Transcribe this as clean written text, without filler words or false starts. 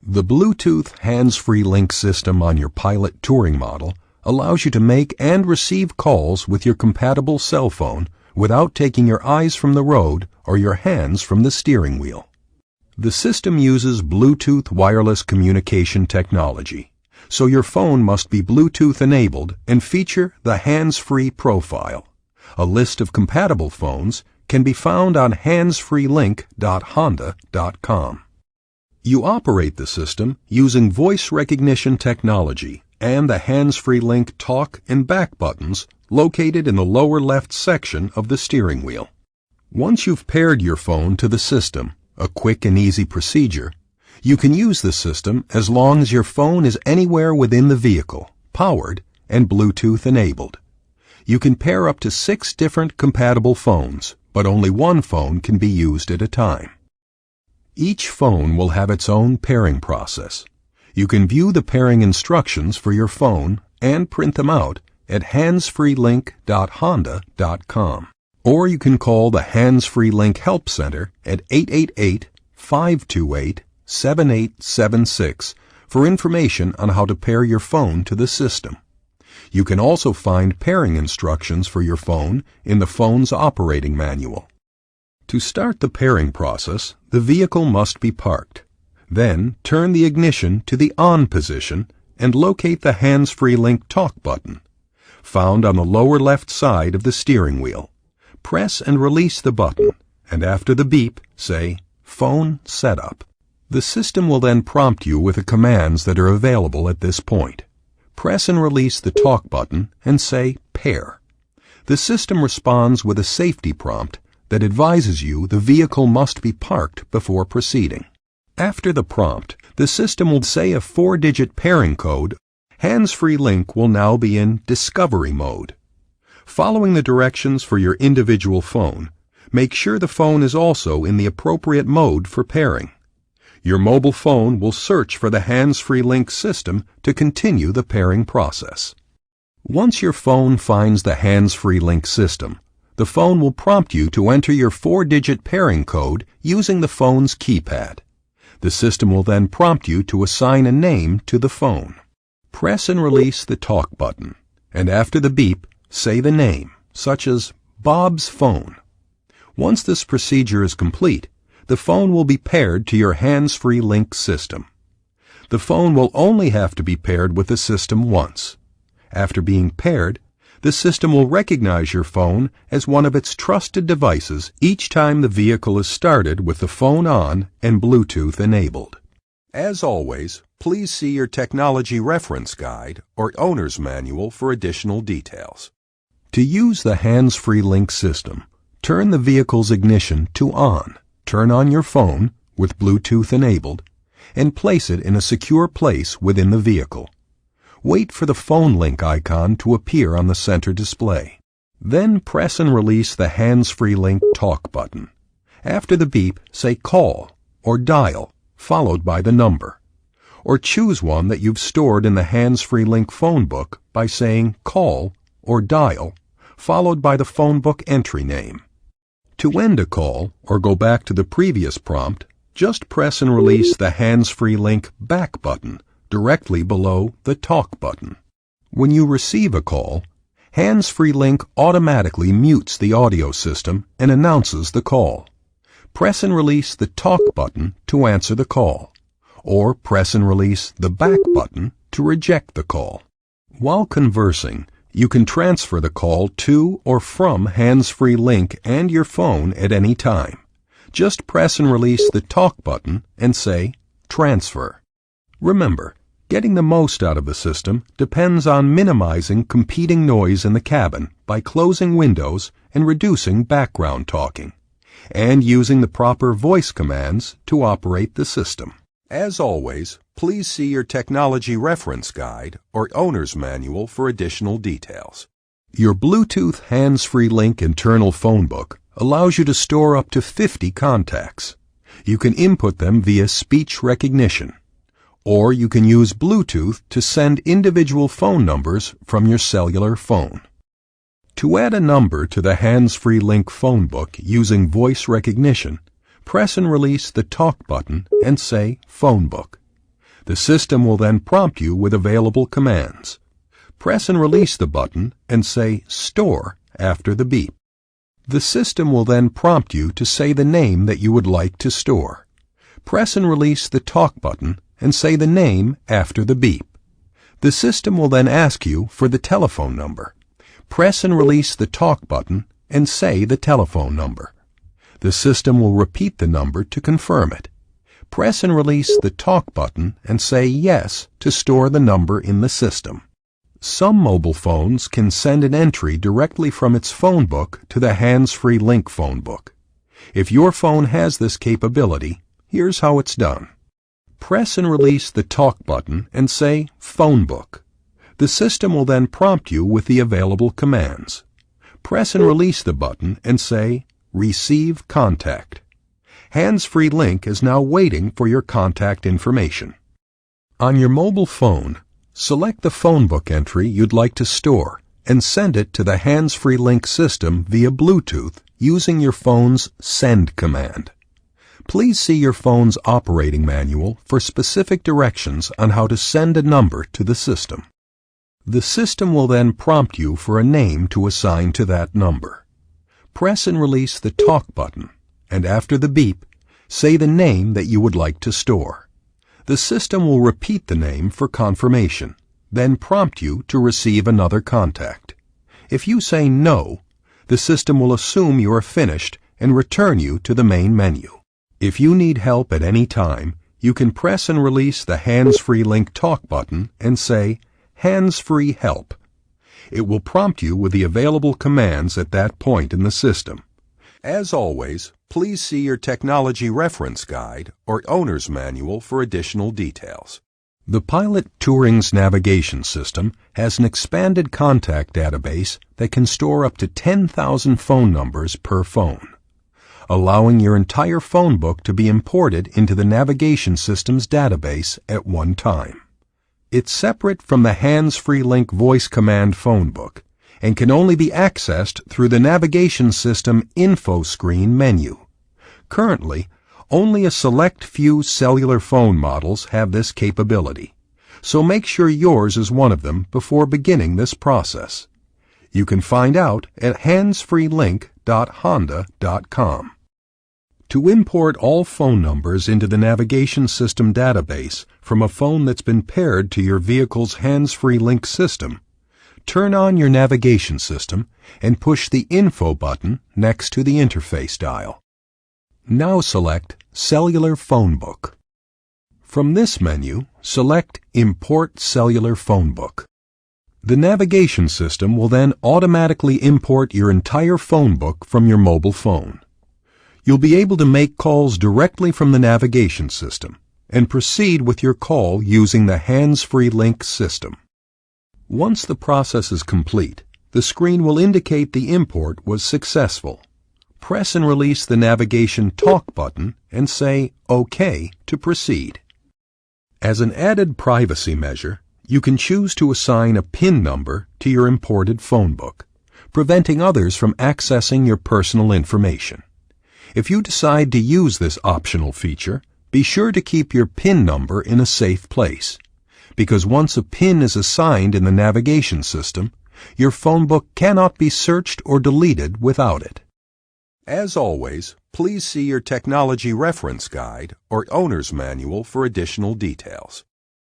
The Bluetooth HandsFreeLink system on your Pilot touring model allows you to make and receive calls with your compatible cell phone without taking your eyes from the road or your hands from the steering wheel. The system uses Bluetooth wireless communication technology, so your phone must be Bluetooth enabled and feature the hands-free profile. A list of compatible phones can be found on handsfreelink.honda.com. You operate the system using voice recognition technology and the HandsFreeLink talk and back buttons located in the lower left section of the steering wheel. Once you've paired your phone to the system, a quick and easy procedure, you can use the system as long as your phone is anywhere within the vehicle, powered, and Bluetooth enabled. You can pair up to 6 different compatible phones, but only one phone can be used at a time. Each phone will have its own pairing process. You can view the pairing instructions for your phone and print them out at handsfreelink.honda.com. Or you can call the HandsFreeLink Help Center at 888-528-7876 for information on how to pair your phone to the system. You can also find pairing instructions for your phone in the phone's operating manual. To start the pairing process, the vehicle must be parked. Then turn the ignition to the on position and locate the HandsFreeLink talk button, found on the lower left side of the steering wheel. Press and release the button, and after the beep, say, Phone Setup. The system will then prompt you with the commands that are available at this point. Press and release the talk button and say, Pair. The system responds with a safety prompt that advises you the vehicle must be parked before proceeding. After the prompt, the system will say a 4-digit pairing code. HandsFreeLink will now be in Discovery mode. Following the directions for your individual phone, make sure the phone is also in the appropriate mode for pairing. Your mobile phone will search for the HandsFreeLink system to continue the pairing process. Once your phone finds the HandsFreeLink system, the phone will prompt you to enter your 4-digit pairing code using the phone's keypad. The system will then prompt you to assign a name to the phone. Press and release the talk button, and after the beep, say the name, such as Bob's phone. Once this procedure is complete, the phone will be paired to your HandsFreeLink system. The phone will only have to be paired with the system once. After being paired, the system will recognize your phone as one of its trusted devices each time the vehicle is started with the phone on and Bluetooth enabled. As always, please see your technology reference guide or owner's manual for additional details. To use the HandsFreeLink system, turn the vehicle's ignition to on, turn on your phone with Bluetooth enabled, and place it in a secure place within the vehicle. Wait for the phone link icon to appear on the center display. Then press and release the HandsFreeLink talk button. After the beep, say Call or Dial, followed by the number. Or choose one that you've stored in the HandsFreeLink Phonebook by saying Call or Dial, followed by the Phonebook entry name. To end a call or go back to the previous prompt, just press and release the HandsFreeLink Back button directly below the Talk button. When you receive a call, HandsFreeLink automatically mutes the audio system and announces the call. Press and release the Talk button to answer the call, or press and release the Back button to reject the call. While conversing, you can transfer the call to or from HandsFreeLink and your phone at any time. Just press and release the Talk button and say Transfer. Remember, getting the most out of the system depends on minimizing competing noise in the cabin by closing windows and reducing background talking, and using the proper voice commands to operate the system. As always, please see your technology reference guide or owner's manual for additional details. Your Bluetooth HandsFreeLink internal phonebook allows you to store up to 50 contacts. You can input them via speech recognition, or you can use Bluetooth to send individual phone numbers from your cellular phone. To add a number to the HandsFreeLink phonebook using voice recognition, press and release the Talk button and say Phonebook. The system will then prompt you with available commands. Press and release the button and say "Store" after the beep. The system will then prompt you to say the name that you would like to store. Press and release the Talk button and say the name after the beep. The system will then ask you for the telephone number. Press and release the Talk button and say the telephone number. The system will repeat the number to confirm it. Press and release the Talk button and say Yes to store the number in the system. Some mobile phones can send an entry directly from its Phonebook to the HandsFreeLink Phonebook. If your phone has this capability, here's how it's done. Press and release the Talk button and say Phonebook. The system will then prompt you with the available commands. Press and release the button and say Receive Contact. HandsFreeLink is now waiting for your contact information. On your mobile phone, select the Phonebook entry you'd like to store and send it to the HandsFreeLink system via Bluetooth using your phone's Send command. Please see your phone's operating manual for specific directions on how to send a number to the system. The system will then prompt you for a name to assign to that number. Press and release the Talk button, and after the beep, say the name that you would like to store. The system will repeat the name for confirmation, then prompt you to receive another contact. If you say no, the system will assume you are finished and return you to the main menu. If you need help at any time, you can press and release the HandsFreeLink Talk button and say, Hands-Free Help. It will prompt you with the available commands at that point in the system. As always, please see your Technology Reference Guide or Owner's Manual for additional details. The Pilot Touring's navigation system has an expanded contact database that can store up to 10,000 phone numbers per phone, allowing your entire phone book to be imported into the navigation system's database at one time. It's separate from the HandsFreeLink voice command phone book and can only be accessed through the navigation system info screen menu. Currently, only a select few cellular phone models have this capability, so make sure yours is one of them before beginning this process. You can find out at handsfreelink.honda.com. To import all phone numbers into the navigation system database from a phone that's been paired to your vehicle's HandsFreeLink system, turn on your navigation system and push the Info button next to the interface dial. Now select Cellular Phonebook. From this menu, select Import Cellular Phonebook. The navigation system will then automatically import your entire phone book from your mobile phone. You'll be able to make calls directly from the navigation system and proceed with your call using the HandsFreeLink system. Once the process is complete, the screen will indicate the import was successful. Press and release the navigation Talk button and say OK to proceed. As an added privacy measure, you can choose to assign a PIN number to your imported phone book, preventing others from accessing your personal information. If you decide to use this optional feature, be sure to keep your PIN number in a safe place, because once a PIN is assigned in the navigation system, your phone book cannot be searched or deleted without it. As always, please see your Technology Reference Guide or Owner's Manual for additional details.